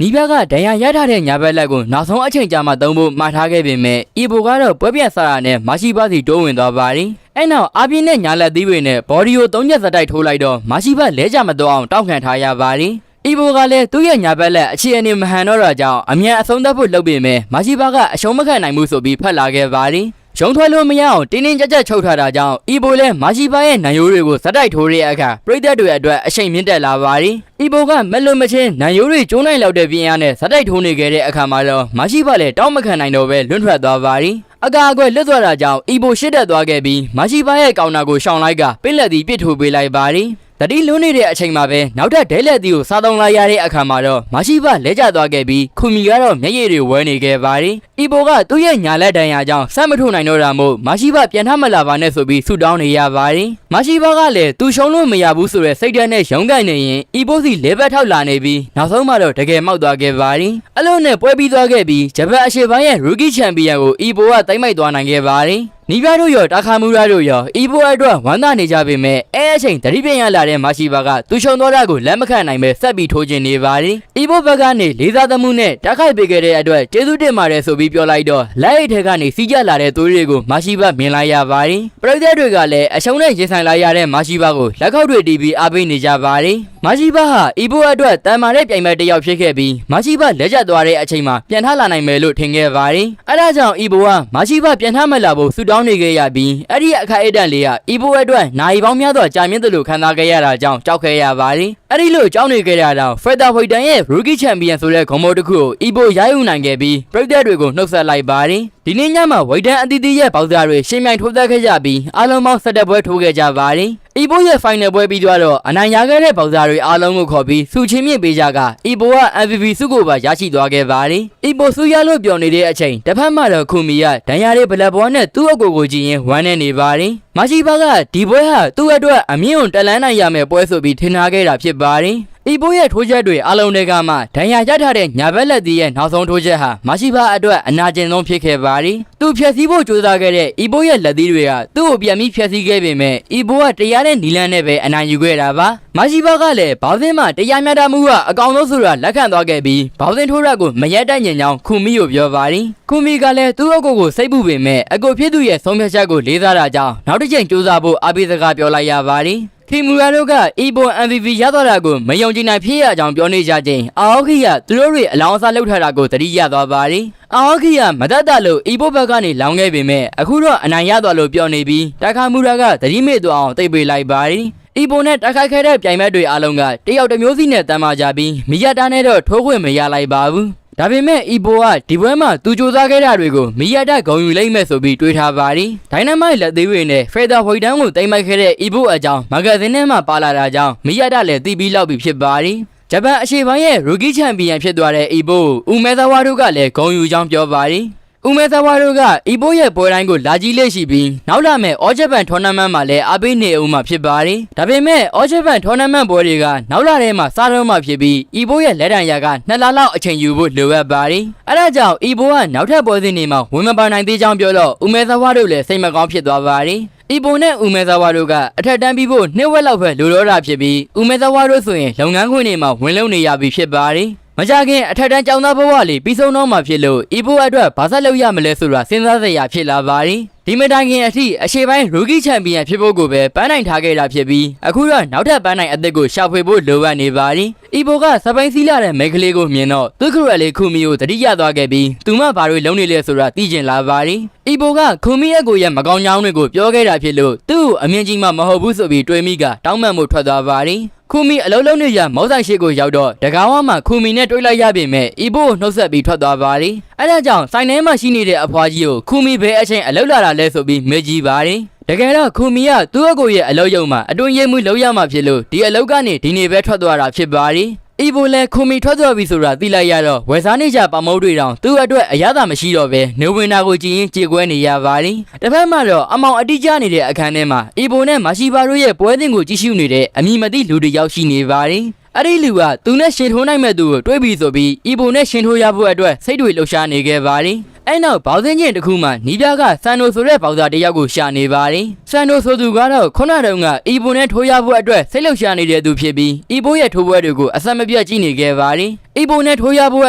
နီးပြကဒဏ်ရာရထားတဲ့ညာဘက်လက်ကိုနောက်ဆုံးအချိန်ကြာမှသုံးဖို့မှားထားခဲ့ပေမဲ့အီဘိုကတော့ပွဲပြတ်စားတာနဲ့မရှိပါစီတိုးဝင်သွားပါတယ်အဲ့နောက်အပြင်းနဲ့ညာလက်သီးတွေနဲ့ဘော်ဒီကို၃ချက်စတိုက်ထိုးလိုက်တော့မရှိပါလဲကြမတော့အောင်တောက်ခံထားရပါတယ်အီဘိုကလည်းသူ့ရဲ့ညာဘက်လက်အခြေအနေမဟန်တော့တာကြောင့်အမြန်အဆုံးသတ်ဖို့လုပ်ပေမဲ့မရှိပါကအရှုံးမခံနိုင်မှုဆိုပြီးဖတ်လာခဲ့ပါတယ်ရုံထွက်လို့မရအောင်တင်းတင်းကြပ်ကြပ်ချုပ်ထားတာကြောင့်အီဘိုလည်းမရှိပါရဲ့နံရိုးတွေကိုစတိုက်ထိုးတဲ့အခါပရိသတ်တွေအတွက်အရှိန်မြင့်တက်လာပါတယ်အီဘိုကမလွတ်မချင်းနံရိုးတွေကျိုးနိုင်လောက်တဲ့ပြင်းအားနဲ့စတိုက်ထိုးနေခဲ့တဲ့အခါမှာတော့မရှိပါလည်းတောင်းမခံနိုင်တော့ပဲလွန့်ထွက်သွားပါတယ်အကာအကွယ်လွတ်သွားတာကြောင့်အီဘိုရှစ်တက်သွားခဲ့ပြီးမရှိပါရဲ့ကောင်နာကိုရှောင်လိုက်ကပစ်လက်သည်ပစ်ထိုးပေးလိုက်ပါတယ်တတိလွန်းနေတဲ့အချိန်မှာပဲနောက်ထပ်ဒဲလက်သီးကိုစားသုံးလိုက်ရတဲ့အခါမှာတော့မရှိပါလဲကျသွားခဲ့ပြီးခုမီကတော့မျက်ရည်တွေဝဲနေခဲ့ပါတယ်။အီဘိုကသူ့ရဲ့ညာလက်တန်ရာကြောင့်စက်မထုတ်နိုင်တော့တာမို့မရှိပါပြန်ထမလာပါနဲ့ဆိုပြီးဆူတောင်းနေရပါတယ်။မရှိပါကလည်းသူရှုံးလို့မရဘူးဆိုတဲ့စိတ်ဓာတ်နဲ့ရုန်းကန်နေရင်အီဘိုစီလဲဘက်ထောက်လာနေပြီးနောက်ဆုံးမှတော့တကယ်မောက်သွားခဲ့ပါတယ်။အလုံးနဲ့ပွဲပြီးသွားခဲ့ပြီးဂျပန်အရှေ့ပိုင်းရဲ့ရူကီချန်ပီယံကိုအီဘိုကသိမ်းမိုက်သွားနိုင်ခဲ့ပါတယ်။နီးပြတို့ရောတာခါမူရာတို့ရောအီဘိုအတွက်ဝမ်းသာနေကြပေမဲ့အဲအချိန်တတိပြန်ရလာတဲ့မရှိပါကသူရှုံသွားတာကိုလက်မခံနိုင်ပဲဆက်ပြီးထိုးကျင်နေပါတယ်အီဘိုဘက်ကနေလေးစားသမှုနဲ့တိုက်ခိုက်ပေးခဲ့တဲ့အတွက်ကျေးဇူးတင်ပါတယ်ဆိုပြီးပြောလိုက်တော့လက်အိတ်ထဲကနေစီးကျလာတဲ့သွေးတွေကိုမရှိပါမြင်လိုက်ရပါတယ်ပရိသတ်တွေကလည်းအရှုံးနဲ့ရင်ဆိုင်လိုက်ရတဲ့မရှိပါကိုလက်ခောက်တွေတီးပြီးအားပေးနေကြပါတယ်မရှိပါဟာအီဘိုအတွက်တန်မာတဲ့ပြိုင်ပွဲတစ်ယောက်ဖြစ်ခဲ့ပြီးမရှိပါလက်ကျသွားတဲ့အချိန်မှာပြန်ထလာနိုင်မယ်လို့ထင်ခဲ့ပါတယ်အဲဒါကြောင့်အီဘိုကမရှိပါပြန်ထမလာဖို့ဆူတောင်းနေခဲ့ရပြီးအဲ့ဒီအခါအတန်လေးကအီဘိုအတွက်နိုင်ပေါင်းများစွာကြာမြင့်သလိုခံစားခဲ့ရတာကြောင့်ကြောက်ခဲ့ရပါတယ်အဲ့ဒီလိုကြောက်နေခဲ့ရတာဖရက်တာဝိတ်တန်ရဲ့ရူကီချန်ပီယံဆိုတဲ့ဂုဏ်မောတစ်ခုကိုအီဘိုရယူနိုင်ခဲ့ပြီးပရိသတ်တွေကိုနှုတ်ဆက်လိုက်ပါတယ်ဒီနေ့ညမှာဝိတ်တန်အသီးသီးရဲ့ပေါက်စားတွေရှင်းမြိုင်ထိုးသက်ခဲ့ကြပြီးအားလုံးပေါင်း17ပွဲထိုးခဲ့ကြပါတယ်အီဘိုရဲ့ final ပွဲပြီးတော့အနိုင်ရခဲ့တဲ့ပေါက်စားတွေအားလုံးကိုခေါ်ပြီးစုချင်းမြင့်ပေးကြကအီဘိုက MVP ဆုကိုပါရရှိသွားခဲ့ပါတယ်အီဘိုဆုရလို့ပြောနေတဲ့အချိန်တစ်ဖက်မှာတော့ခုမီကဒဏ်ရာတွေဘလက်ဘောနဲ့သူ့အကိုကိုကြည့်ရင်ဝမ်းနေနေပါတယ်မရှိပါကဒီပွဲဟာသူ့အတွက်အမြင့်ကိုတက်လန်းနိုင်ရမယ်ပွဲဆိုပြီးထင်ထားခဲ့တာဖြစ်ပါတယ်အီဘိုရဲ့ထိုးချက်တွေအလုံးတွေကမှဒဏ်ရာရထားတဲ့ညာဘက်လက်သီးရဲ့နောက်ဆုံးထိုးချက်ဟာမရှိပါအတွက်အနာကျင်ဆုံးဖြစ်ခဲ့ပါတယ်။သူဖျက်ဆီးဖို့ကြိုးစားခဲ့တဲ့အီဘိုရဲ့လက်သီးတွေကသူ့ကိုပြန်ပြီးဖျက်ဆီးခဲ့ပေမဲ့အီဘိုကတရားတဲ့နီလန်းနဲ့ပဲအနိုင်ယူခဲ့တာပါ။မရှိပါကလည်းဘောက်စင်းမှာတရားမျှတမှုကအကောင်ဆုံးဆိုတာလက်ခံသွားခဲ့ပြီးဘောက်စင်းထိုးရက်ကိုမရက်တိုက်ညင်ကြောင်းခုမီကိုပြောပါတယ်။ခုမီကလည်းသူ့အကိုကိုစိတ်ပူပေမဲ့အကိုဖြစ်သူရဲ့ဆုံးဖြတ်ချက်ကိုလေးစားတာကြောင့်နောက်တစ်ချိန်ကြိုးစားဖို့အပိစကားပြောလိုက်ရပါတယ်။ခီမူရာတို့ကအီဘို MVP ရသွားတာကိုမယုံကြည်နိုင်ဖြစ်ရကြောင်းပြောနေကြခြင်းအာအိုခီကသူတို့တွေအလောင်းအစားလှုပ်ထားတာကိုသတိရသွားပါတယ်အာအိုခီကမတတ်တာလို့အီဘိုဘက်ကနေလောင်းခဲ့ပေမဲ့အခုတော့အနိုင်ရသွားလို့ပြောနေပြီးတာခါမူရာကသတိမေ့သွားအောင်တိတ်ပေးလိုက်ပါတယ်အီဘိုနဲ့တိုက်ခိုက်ခဲ့တဲ့ပြိုင်ဘက်တွေအားလုံးကတယောက်တစ်မျိုးစီနဲ့တမ်းမာကြပြီးမီယတာနဲ့တော့ထိုးခွင့်မရလိုက်ပါဘူးဒါပေမဲ့အီဘိုကဒီပွဲမှာသူစူးစမ်းခဲ့တာတွေကိုမီယာတက်ဂုံယူလိုက်မဲ့ဆိုပြီးတွေးထားပါတယ်။ဒိုင်နမိုက်လက်သေးတွေနဲ့ဖရဒါဝိတ်တန်ကိုတိမ်မိုက်ခဲ့တဲ့အီဘိုအကြောင်းမဂဇင်းထဲမှာပါလာတာကြောင့်မီယာတက်လည်းတီးပြီးလောက်ပြီးဖြစ်ပါတယ်။ဂျပန်အရှေ့ပိုင်းရဲ့ရူကီချန်ပီယံဖြစ်သွားတဲ့အီဘိုဦးမဲသဝါတို့ကလည်းဂုံယူကြောင်းပြောပါတယ်။ဦးမဲသဝါတို့ကအီဘိုရဲ့ပွဲတိုင်းကိုလာကြည့်လေ့ရှိပြီးနောက်လာမဲ့အော်ဂျပန်ထော်နာမန့်မှာလည်းအပိနေဦးမှာဖြစ်ပါတယ်။ဒါပေမဲ့အော်ဂျပန်ထော်နာမန့်ပွဲတွေကနောက်လာထဲမှာစားတော့မှဖြစ်ပြီးအီဘိုရဲ့လက်တံရက2လလောက်အချိန်ယူဖို့လိုအပ်ပါတယ်။အဲဒါကြောင့်အီဘိုကနောက်ထပ်ပွဲစဉ်တွေမှာဝင်မပါနိုင်သေးကြောင်းပြောတော့ဦးမဲသဝါတို့လည်းစိတ်မကောင်းဖြစ်သွားပါတယ်။အီဘိုနဲ့ဦးမဲသဝါတို့ကအထက်တန်းပြီးဖို့2ဝက်လောက်ပဲလိုတော့တာဖြစ်ပြီးဦးမဲသဝါတို့ဆိုရင်လုပ်ငန်းခွင်တွေမှာဝင်လုံနေရပြီဖြစ်ပါတယ်။မကြခင်အထက်တန်းကျောင်းသားဘဝလေးပြီးဆုံးတော့မှဖြစ်လို့အီဘိုအတွက်ဘာသာလုပ်ရမလဲဆိုတာစဉ်းစားစရာဖြစ်လာပါတယ်ဒီမတိုင်ခင်အထိအရှေ့ပိုင်းရူကီချန်ပီယံဖြစ်ဖို့ကိုပဲပန်းနိုင်ထားခဲ့တာဖြစ်ပြီးအခုတော့နောက်ထပ်ပန်းနိုင်အသစ်ကိုရှာဖွေဖို့လိုအပ်နေပါတယ်အီဘိုကစပိန်စီးလာတဲ့မိန်းကလေးကိုမြင်တော့သူ့ခရက်လေးခုမီကိုတတိယသွားခဲ့ပြီးသူမဘာတွေလုံးနေလဲဆိုတာသိကျင်လာပါတယ်အီဘိုကခုမီရဲ့ကိုရဲ့မကောင်းကြောင်းတွေကိုပြောခဲ့တာဖြစ်လို့သူ့ကိုအမြင်ကြီးမှမဟုတ်ဘူးဆိုပြီးတွေးမိကတောင်းပန်မှုထွက်သွားပါတယ်ခုမီအလုံးလုံးနေရမောက်ဆိုင်ရှိကိုရောက်တော့တကားဝမှာခုမီနဲ့တွေးလိုက်ရပေမဲ့အီဘိုကိုနှုတ်ဆက်ပြီးထွက်သွားပါတယ်အဲဒါကြောင့်ဆိုင်ထဲမှာရှိနေတဲ့အဖွားကြီးကိုခုမီဘဲအချိန်အလုံးလာတာလဲဆိုပြီးမေးကြည့်ပါတယ်တကယ်တော့ခုမီကသူ့အကိုရဲ့အလုံးယုံမှာအတွင်းရေးမှုလောက်ရမှာဖြစ်လို့ဒီအလုံးကနေဒီနေ့ပဲထွက်သွားတာဖြစ်ပါတယ်အီဘိုလည်းခုမီထွက်သွားပြီဆိုတာသိလိုက်ရတော့ဝယ်စားနေကြပမုတ်တွေတောင်သူ့အတွက်အရသာမရှိတော့ပဲနေဝင်နာကိုကြည်ရင်ကြေကွဲနေရပါတယ်တစ်ဖက်မှာတော့အမောင်အတိကျနေတဲ့အခန်းထဲမှာအီဘိုနဲ့မရှိပါတို့ရဲ့ပွဲစဉ်ကိုကြည့်ရှုနေတဲ့အမည်မသိလူတွေရောက်ရှိနေပါတယ်အဲ့ဒီလူကသူနဲ့ရှင်ထိုးနိုင်မဲ့သူကိုတွေးပြီးဆိုပြီးအီဘိုနဲ့ရှင်ထိုးရဖို့အတွက်စိတ်တွေလှုပ်ရှားနေခဲ့ပါတယ် အဲ့နောက်ဘောက်စင်းချင်းတစ်ခုမှနီးပြကဆန်နိုဆိုတဲ့ဘောက်စားတစ်ယောက်ကိုရှာနေပါတယ်ဆန်နိုဆိုသူကတော့ခုနတုန်းကအီဘိုနဲ့ထိုးရဖို့အတွက်စိတ်လှုပ်ရှားနေတဲ့သူဖြစ်ပြီးအီဘိုရဲ့ထိုးပွဲတွေကိုအဆက်မပြတ်ကြည့်နေခဲ့ပါတယ်အီဘိုနဲ့ထိုးရဖို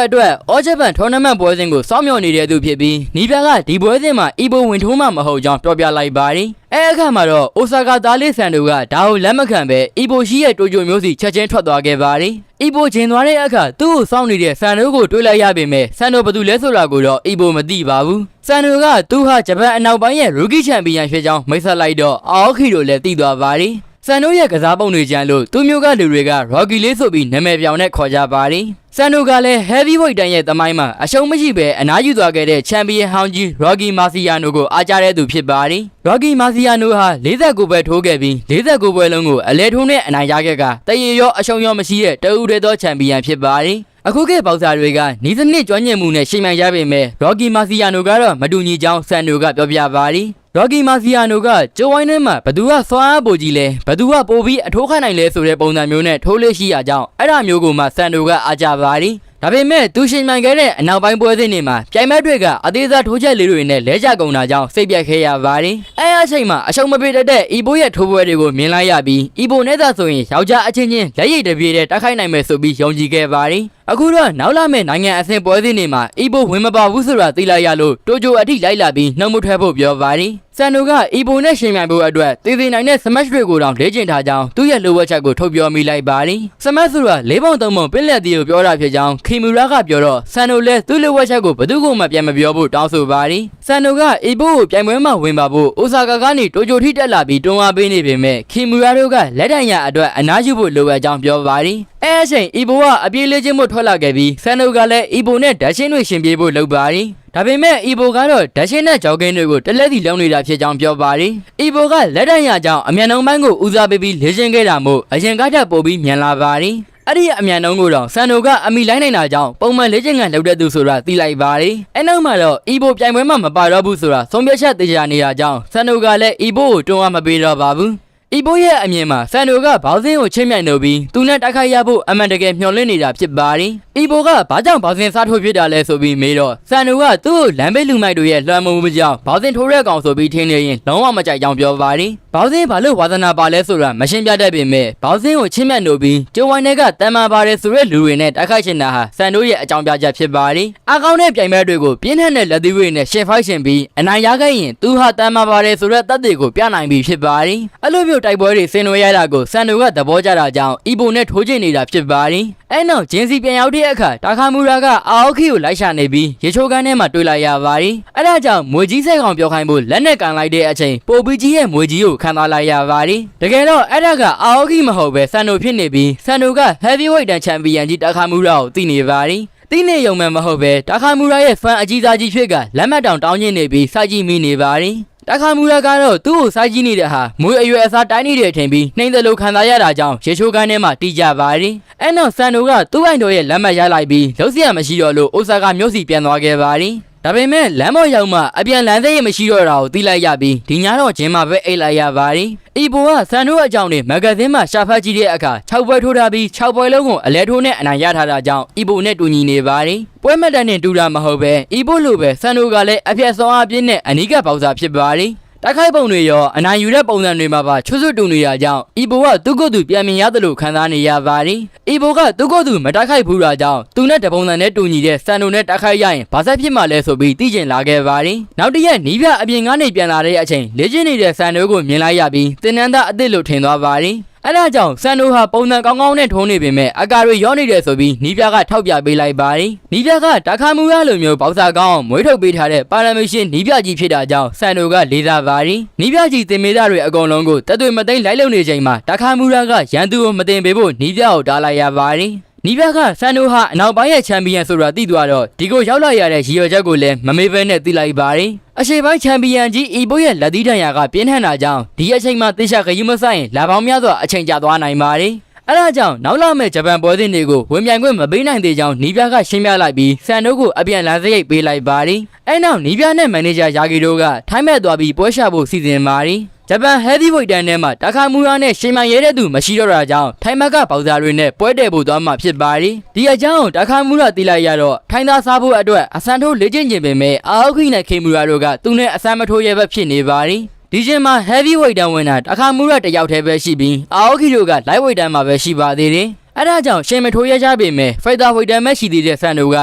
့အတွက်အော်ဂျပန်ထော်နာမန့်ပွဲစဉ်ကိုစောင့်မျှော်နေတဲ့သူဖြစ်ပြီးနီးပြကဒီပွဲစဉ်မှာအီဘိုဝင်ထိုးမှမဟုတ်ကြောင်းပြောပြလိုက်ပါတယ်အခါမှာတော့အိုဆာကာသားလေးဆန်တို့ကဒါကိုလက်မခံပဲအီဘိုရှိရဲ့တိုကျိုမျိုးစီချက်ချင်းထွက်သွားခဲ့ပါတယ်အီဘိုကျင်သွားတဲ့အခါသူ့ကိုစောင့်နေတဲ့ဆန်တို့ကိုတွေ့လိုက်ရပေမဲ့ဆန်တို့ဘာတူလဲဆိုတာကိုတော့အီဘိုမသိပါဘူးဆန်တို့ကသူဟာဂျပန်အနောက်ပိုင်းရဲ့ရူကီချန်ပီယံဖြစ်ကြောင်းမိတ်ဆက်လိုက်တော့အော်ခီတို့လည်းသိသွားပါတယ်ဆန်တို့ရဲ့ကစားပုံတွေကြမ်းလို့သူမျိုးကလူတွေက Rocky လေးဆိုပြီးနာမည်ပြောင်နဲ့ခေါ်ကြပါတယ်ဆန်တို့ကလည်း Heavyweight တန်းရဲ့သမိုင်းမှာအရှုံးမရှိဘဲအနားယူသွားခဲ့တဲ့ချန်ပီယံဟောင်းကြီး Rocky Marciano ကိုအားကြတဲ့သူဖြစ်ပါတယ်။ Rocky Marciano ဟာ49ပွဲထိုးခဲ့ပြီး49ပွဲလုံးကိုအလဲထိုးနဲ့အနိုင်ရခဲ့ကတရေရောအရှုံးရောမရှိတဲ့တဦးတည်းသောချန်ပီယံဖြစ်ပါတယ်။အခုခေတ်ပေါက်စားတွေကနီးစနစ်ကျွမ်းကျင်မှုနဲ့ရှင်မြန်ရပေမဲ့ Rocky Marciano ကတော့မတူညီကြောင်းဆန်တို့ကပြောပြပါတယ်။ Rocky Marciano ကကျိုးဝိုင်းထဲမှာဘသူကဆွမ်းအားပိုကြီးလဲဘသူကပိုပြီးအထိုးခိုင်းနိုင်လဲဆိုတဲ့ပုံစံမျိုးနဲ့ထိုးလေးရှိရကြောင်းအဲ့ဒါမျိုးကိုမှဆန်တို့ကအားကြပါတယ်ဒါပေမဲ့သူရှင်မှန်ခဲ့တဲ့အနောက်ပိုင်းပွဲစဉ်တွေမှာပြိုင်ဘက်တွေကအသေးစားထိုးချက်လေးတွေနဲ့လဲကျကုန်တာကြောင့်စိတ်ပြတ်ခဲ့ရပါတယ်အဲ့အချိန်မှာအရှုံးမပေးတဲ့အီဘိုရဲ့ထိုးပွဲတွေကိုမြင်လိုက်ရပြီးအီဘိုနဲ့သာဆိုရင်ယောက်ျားအချင်းချင်းလက်ရည်တပြေးတဲ့တိုက်ခိုက်နိုင်မယ်ဆိုပြီးယုံကြည်ခဲ့ပါတယ်အခုတော့နောက်လာမယ့်နိုင်ငံအဆင့်ပွဲစဉ်တွေမှာအီဘိုဝင်မပါဘူးဆိုတာသိလိုက်ရလို့တိုကျိုအထိလိုက်လာပြီးနှုတ်မထွက်ဖို့ပြောပါတယ်ဆန်နိုကအီဘိုနဲ့ရှင်မြိုင်ဖို့အတွက်တည်တည်နိုင်တဲ့ smash တွေကိုတောင်လေ့ကျင့်ထားကြောင်းသူ့ရဲ့လိုဝက်ချက်ကိုထုတ်ပြောမိလိုက်ပါတယ် smash ဆိုတာ၄ပုံ၃ပုံပင်လက်တီကိုပြောတာဖြစ်ကြောင်းခီမူရာကပြောတော့ဆန်နိုလည်းသူ့လိုဝက်ချက်ကိုဘယ်သူမှပြန်မပြောဖို့တောင်းဆိုပါတယ်ဆန်နိုကအီဘိုကိုပြိုင်ပွဲမှာဝင်ပါဖို့အိုဆာကာကနေတိုကျိုထိတက်လာပြီးတွန်းအားပေးနေပေမဲ့ခီမူရာတို့ကလက်တိုင်ရအတွက်အနားယူဖို့လိုအပ်ကြောင်းပြောပါတယ်အဲ့အချိန်အီဘိုကအပြေးလေးချင်းမှုထွက်လာခဲ့ပြီးဆန်နိုကလည်းအီဘိုနဲ့ဓာတ်ရှင်းတွေရှင်ပြေးဖို့လုပ်ပါတယ်ဒါပေမဲ့အီဘိုကတော့ဓာတ်ရှင်းနဲ့ကြောက်ကင်းတွေကိုတလက်စီလုံးနေတာဖြစ်ကြောင်းပြောပါတယ်အီဘိုကလက်တိုင်ရကြောင်းအမြန်နှုံးပိုင်းကိုဦးစားပေးပြီးလေ့ကျင့်ခဲ့တာမို့အရင်ကထပ်ပိုပြီးမြန်လာပါတယ်အဲ့ဒီအမြန်နှုံးကိုတော့ဆန်နိုကအမိလိုက်နိုင်တာကြောင့်ပုံမှန်လေ့ကျင့်ခန်းလုပ်တဲ့သူဆိုတာသိလိုက်ပါတယ်အဲ့နောက်မှာတော့အီဘိုပြိုင်ပွဲမှာမပါတော့ဘူးဆိုတာဆုံးဖြတ်ချက်တရားနေတာကြောင့်ဆန်နိုကလည်းအီဘိုကိုတွန်းအားမပေးတော့ပါဘူးအီဘိုရဲ့အမြင်မှာဆန်နိုကဘောက်စင်းကိုချင်းမြိုင်လို့ပြီးသူနဲ့တိုက်ခိုက်ရဖို့အမှန်တကယ်မျှော်လင့်နေတာဖြစ်ပါတယ်။အီဘိုကဘာကြောင့်ဘောက်စင်းစားထိုးဖြစ်တာလဲဆိုပြီးမေးတော့ဆန်နိုကသူ့ကိုလမ်းဘေးလူမိုက်တို့ရဲ့လွှမ်းမိုးမှုကြောင့်ဘောက်စင်းထိုးတဲ့ကောင်ဆိုပြီးထင်နေရင်လုံးဝမကြိုက်ကြောင်းပြောပါတယ်။ဘောက်စင်းဘာလို့ဝါသနာပါလဲဆိုတာမရှင်းပြတတ်ပေမဲ့ဘောက်စင်းကိုချင်းမြတ်လို့ပြီးကျိုးဝိုင်းတွေကတန်မာပါတယ်ဆိုတဲ့လူတွေနဲ့တိုက်ခိုက်ချင်တာဟာဆန်နိုရဲ့အကြောင်းပြချက်ဖြစ်ပါတယ်။အကောင်းတဲ့ပြိုင်ပွဲတွေကိုပြင်းထန်တဲ့လက်သီးတွေနဲ့ရှင်ဖိုက်ရှင်ပြီးအနိုင်ရခဲ့ရင်သူဟာတန်မာပါတယ်ဆိုတဲ့သက်သေကိုပြနိုင်ပြီဖြစ်ပါတယ်။အဲ့လိုမျိုးတိုက်ပွဲတွေဆင်နွှဲရတာကိုဆန်နိုကသဘောကျတာကြောင့်အီဘိုနဲ့ထိုးချင်နေတာဖြစ်ပါတယ်။အဲ့နောက်ဂျင်းစီပြန်ရောက်တဲ့အခါတာခါမူရာကအာအိုခီကိုလိုက်ရှာနေပြီးရေချိုးကန်းထဲမှာတွေ့လိုက်ရပါတယ်။အဲ့ဒါကြောင့်မွေကြီးစိတ်ကောင်ပြောခိုင်းဖို့လက်နဲ့ကန်လိုက်တဲ့အချိန်ပိုပီကြီးရဲ့မွေကြီးကိုခံသွားလိုက်ရပါတယ်။တကယ်တော့အဲ့ဒါကအာအိုခီမဟုတ်ပဲဆန်နိုဖြစ်နေပြီးဆန်နိုက heavyweight တန်းချန်ပီယံကြီးတာခါမူရာကိုသိနေပါတယ်။တင်းနေရုံမှမဟုတ်ပဲတာခါမူရာရဲ့ဖန်အကြီးစားကြီးဖြစ်ကလက်မှတ်တောင်တောင်းကျင်နေပြီးစိုက်ကြည့်မိနေပါတယ်။တာခါမူရာကတော့သူ့ကိုစိုက်ကြည့်နေတဲ့ဟာမွေအရွယ်အစားတိုင်းနေတဲ့အချိန်ပြီးနှိမ့်တယ်လို့ခံစားရတာကြောင့်ရေချိုးကန်းထဲမှာတီးကြပါတယ်။အဲ့နောက်ဆန်နိုကသူ့အိုင်တော်ရဲ့လက်မှတ်ရလိုက်ပြီးလုံးစရာမရှိတော့လို့အိုဆာကာမြို့စီပြန်သွားခဲ့ပါတယ်။ဒါပေမဲ့လမ်းပေါ်ရောက်မှအပြန်လမ်းသေးရမရှိတော့တာကိုသိလိုက်ရပြီးဒီညတော့ဂျင်းမှာပဲအိတ်လိုက်ရပါတယ်။အီဘိုကဆန်တို့အကြောင်းနဲ့မဂ္ဂဇင်းမှာရှာဖတ်ကြည့်တဲ့အခါ6ပွဲထိုးထားပြီး6ပွဲလုံးကိုအလဲထိုးနဲ့အနိုင်ရထားတာကြောင့်အီဘိုနဲ့တူညီနေပါတယ်။ပွဲမှတ်တမ်းနဲ့တူတာမဟုတ်ပဲအီဘိုလိုပဲဆန်တို့ကလည်းအပြည့်ဆောင်အပြည့်နဲ့အနီးကပ်ပေါက်စားဖြစ်ပါတယ်။တိုက်ခိုက်ပုံတွေရောအနိုင်ယူတဲ့ပုံစံတွေမှာပါချွတ်ချွတ်တူနေရကြောင်းအီဘိုကသူ့ကိုယ်သူပြန်မြင်ရတယ်လို့ခံစားနေရပါတယ်။အီဘိုကသူ့ကိုယ်သူမတိုက်ခိုက်ဘူးတာကြောင့်သူနဲ့တပုံစံနဲ့တူညီတဲ့ဆန်နိုနဲ့တိုက်ခိုက်ရရင်ဘာဆက်ဖြစ်မှလဲဆိုပြီးသိကျင်လာခဲ့ပါတယ်။နောက်တစ်ရက်နီးပြအပြင်ကနေပြန်လာတဲ့အချိန်လေ့ကျင့်နေတဲ့ဆန်နိုကိုမြင်လိုက်ရပြီးတင်နန်းသားအစ်စ်လို့ထင်သွားပါတယ်။အဲ့ဒါကြောင့်ဆန်နိုဟာပုံစံကောင်းကောင်းနဲ့ထုံးနေပေမဲ့အကာတွေရောနေတယ်ဆိုပြီးနီးပြကထောက်ပြပေးလိုက်ပါတယ်။နီးပြကတာခါမူရလိုမျိုးပေါက်စာကောင်းမွေးထုတ်ပေးထားတဲ့ပါရမီရှင်နီးပြကြီးဖြစ်တာကြောင့်ဆန်နိုကလေးစားပါတယ်။နီးပြကြီးတင်မေးသားတွေအကုန်လုံးကိုတက်တွေမသိမ်းလိုက်လုံနေချိန်မှာတာခါမူရကရန်သူကိုမတင်ပေးဖို့နီးပြကိုတားလိုက်ရပါတယ်။နီးပြကဆန်နိုဟာအနောက်ပိုင်းရဲ့ချန်ပီယံဆိုတာသိသွားတော့ဒီကိုရောက်လာရတဲ့ရည်ရွယ်ချက်ကိုလည်းမမေ့ဘဲနဲ့သိလိုက်ပါတယ်။အရှေ့ပိုင်းချန်ပီယံကြီးအီဘိုရဲ့လက်သီးတံရကပြင်းထန်တာကြောင့်ဒီအချိန်မှာတေချာခရီးမဆိုင်လာပေါင်းများစွာအချိန်ကြာသွားနိုင်ပါတယ်။အဲ့ဒါကြောင့်နောက်လာမယ့်ဂျပန်ပွဲစဉ်တွေကိုဝင်ပြိုင်ခွင့်မပေးနိုင်သေးကြောင်းနီးပြကရှင်းပြလိုက်ပြီးဆန်နိုကိုအပြန်လမ်းစရိတ်ပေးလိုက်ပါတယ်။အဲ့နောက်နီးပြနဲ့မန်နေဂျာယာဂီတို့ကထိုင်းမဲ့သွားပြီးပွဲရှာဖို့စီစဉ်ပါတယ်။ ဂျပန် heavyweight တန်းထဲမှာတာခါမူရာနဲ့ရှင်မိုင်ရဲတဲ့သူမရှိတော့တာကြောင့်ထိုင်းမကပေါက်စားတွေနဲ့ပွဲတည်ဖို့သွားမှာဖြစ်ပါတယ်ဒီအကြောင်းတာခါမူရာသိလိုက်ရတော့ထိုင်းသားစားဖို့အတွက်အစံထိုးလေ့ကျင့်ခြင်းပင်မဲ့အာအိုခိနဲ့ခေမူရာတို့ကသူနဲ့အစံမထိုးရဲဘက်ဖြစ်နေပါတယ်ဒီချိန်မှာ heavyweight တန်းဝင်တာတာခါမူရာတယောက်တည်းပဲရှိပြီးအာအိုခိတို့က lightweight တန်းမှာပဲရှိပါသေးတယ်အဲဒါကြောင့်ရှင်မထိုးရကြပေမဲ့ fighter weight တန်းမဲ့ရှိသေးတဲ့ဆန်တို့က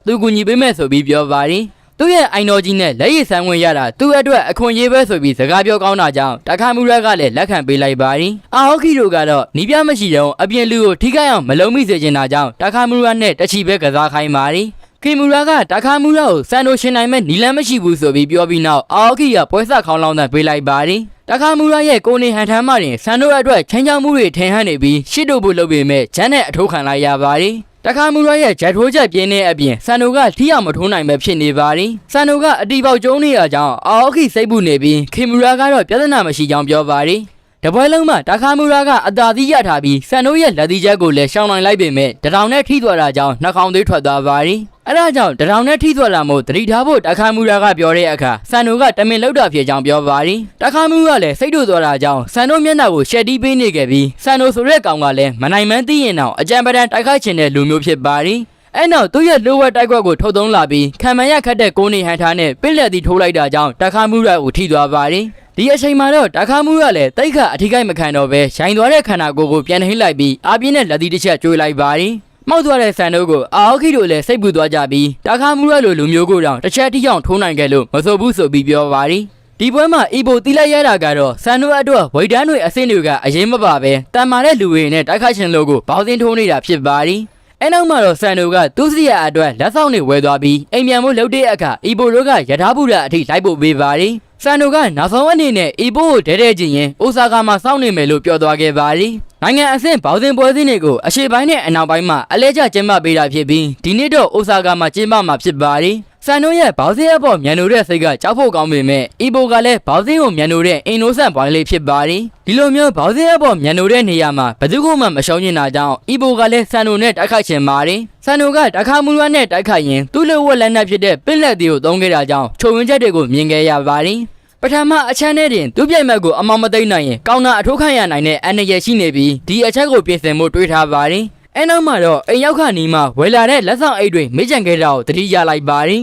သူကူညီပေးမဲ့ဆိုပြီးပြောပါတယ်သူ့ရဲ့အိုင်တော်ကြီးနဲ့လက်ရည်ဆန်းဝင်ရတာသူ့အတွက်အခွင့်အရေးပဲဆိုပြီးစကားပြောကောင်းတာကြောင့်တာခါမူရာကလည်းလက်ခံပေးလိုက်ပါတယ်အာဟောခိတို့ကတော့နီးပြမရှိတော့အပြင်လူကိုထိခိုက်အောင်မလုံးမိစေချင်တာကြောင့်တာခါမူရာနဲ့တချီပဲကစားခိုင်းပါတယ်ခေမူရာကတာခါမူရာကိုစန်တို့ရှင်နိုင်မဲ့နီလန်းမရှိဘူးဆိုပြီးပြောပြီးနောက်အာဟောခိကပွဲဆက်ခေါင်းလောင်းတဲ့ပေးလိုက်ပါတယ်တာခါမူရာရဲ့ကိုနေဟန်ထမ်းမရင်ဆန်တို့အတွက်ချင်းချောင်းမှုတွေထင်ဟန်နေပြီးရှစ်တို့ဖို့လုပ်ပေမဲ့ဂျန်နဲ့အထိုးခံလိုက်ရပါတယ်တခါမူရရဲ့ဂျက်ထိုးချက်ပြင်းနေအပြင်ဆန်နိုကထိအောင်မထိုးနိုင်ပဲဖြစ်နေပါသည်ဆန်နိုကအတီပေါက်ကျုံးနေရကြောင်းအာအိုခိစိတ်ပူနေပြီးခေမူရာကတော့ပြဿနာမရှိကြောင်းပြောပါသည်တပွဲလုံးမှာတခါမူရာကအသာသီးရထားပြီးဆန်နိုရဲ့လက်သီးချက်ကိုလည်းရှောင်နိုင်လိုက်ပေမဲ့တထောင်နဲ့ထိသွားတာကြောင့်နှာခေါင်းသွေးထွက်သွားပါသည်အဲဒါကြောင့်တထောင်နဲ့ထိသွားလာမို့သတိထားဖို့တခါမူရာကပြောတဲ့အခါဆန်နိုကတမင်လောက်တာဖြစ်ကြောင်းပြောပါသည်တခါမူရာလည်းစိတ်တို့သွားတာကြောင့်ဆန်နိုမျက်နှာကိုရှက်တီးပေးနေခဲ့ပြီးဆန်နိုဆိုတဲ့ကောင်ကလည်းမနိုင်မှန်းသိရင်တော့အကြံပဒံတိုက်ခိုက်ခြင်းတဲ့လူမျိုးဖြစ်ပါသည်အဲ့နောက်သူ့ရဲ့လိုဝက်တိုက်ခွက်ကိုထုတ်သုံးလာပြီးခံမရခတ်တဲ့ကိုနေဟန်ထားနဲ့ပစ်လက်သီးထိုးလိုက်တာကြောင့်တခါမူရာကိုထိသွားပါတယ်ဒီအချိန်မှာတော့တခါမူရာလည်းတိတ်ခတ်အထိကိမခံတော့ပဲရိုင်းသွားတဲ့ခန္ဓာကိုယ်ကိုပြန်ထိန်းလိုက်ပြီးအာပြင်းနဲ့လက်သီးတစ်ချက်ကျွေးလိုက်ပါတယ်မောက်သွားတဲ့ဆန်တို့ကိုအာအိုခိတို့လည်းစိတ်ပူသွားကြပြီးတခါမူရာလိုလူမျိုးကိုတောင်တစ်ချက်ထိအောင်ထိုးနိုင်ခဲ့လို့မဆိုဘူးဆိုပြီးပြောပါတယ်ဒီပွဲမှာအီဘိုတီးလိုက်ရတာကတော့ဆန်တို့အတွက်ဝိတ်တန်းတွေအဆင့်တွေကအရင်မပါပဲတန်မာတဲ့လူတွေနဲ့တိုက်ခိုက်ရှင်လို့ကိုဘောင်းစင်းထိုးနေတာဖြစ်ပါတယ်အဲနောက်မှာတော့ဆန်တို့ကသူ့စီရအတွက်လက်ဆောင်တွေဝယ်သွားပြီးအိမ်ပြန်ဖို့လုပ်တဲ့အခါအီဘိုတို့ကယထာဘူးရာအထိလိုက်ဖို့ပေးပါတယ်ဆန်တို့ကနောက်ဆုံးအနေနဲ့အီဘိုကိုဒဲဒဲချင်းရင်အိုဆာကာမှာစောင့်နေမယ်လို့ပြောသွားခဲ့ပါတယ်နိုင်ငံအဆင့်ဘောင်းစင်ပွဲစဉ်တွေကိုအရှေ့ပိုင်းနဲ့အနောက်ပိုင်းမှာအလဲကျကျင်းပပေးတာဖြစ်ပြီးဒီနေ့တော့အိုဆာကာမှာကျင်းပမှာဖြစ်ပါတယ်ဆန်တို့ရဲ့ဘောင်းစင်အပေါ်မြန်နိုတဲ့စိတ်ကကြောက်ဖို့ကောင်းပေမဲ့အီဘိုကလည်းဘောင်းစင်ကိုမြန်နိုတဲ့အင်နိုဆန်ဘွိုင်းလေးဖြစ်ပါတယ်ဒီလိုမျိုးဘောင်းစင်အပေါ်မြန်နိုတဲ့နေရာမှာဘယ်သူမှမရှောင်နေတာကြောင့်အီဘိုကလည်းဆန်တို့နဲ့တိုက်ခိုက်ချင်ပါတယ်ဆန်တို့ကတခါမူရနဲ့တိုက်ခိုက်ရင်သူ့လိုဝက်လက်နက်ဖြစ်တဲ့ပစ်လက်သေးကိုသုံးခဲ့တာကြောင့်ချုံဝင်းချက်တွေကိုမြင်ခဲ့ရပါတယ်ပထမအချမ်းနဲ့တင်သူ့ပြိုင်ဘက်ကိုအမောင်မသိမ့်နိုင်ရင်ကောင်းတာအထိုးခံရနိုင်တဲ့အန္တရာယ်ရှိနေပြီးဒီအချက်ကိုပြင်ဆင်ဖို့တွေးထားပါတယ်အဲနောက်မှာတော့အိမ်ရောက်ခါနီးမှာဝယ်လာတဲ့လက်ဆောင်အိတ်တွေမေ့ကြံခဲ့တာကိုသတိရလိုက်ပါတယ်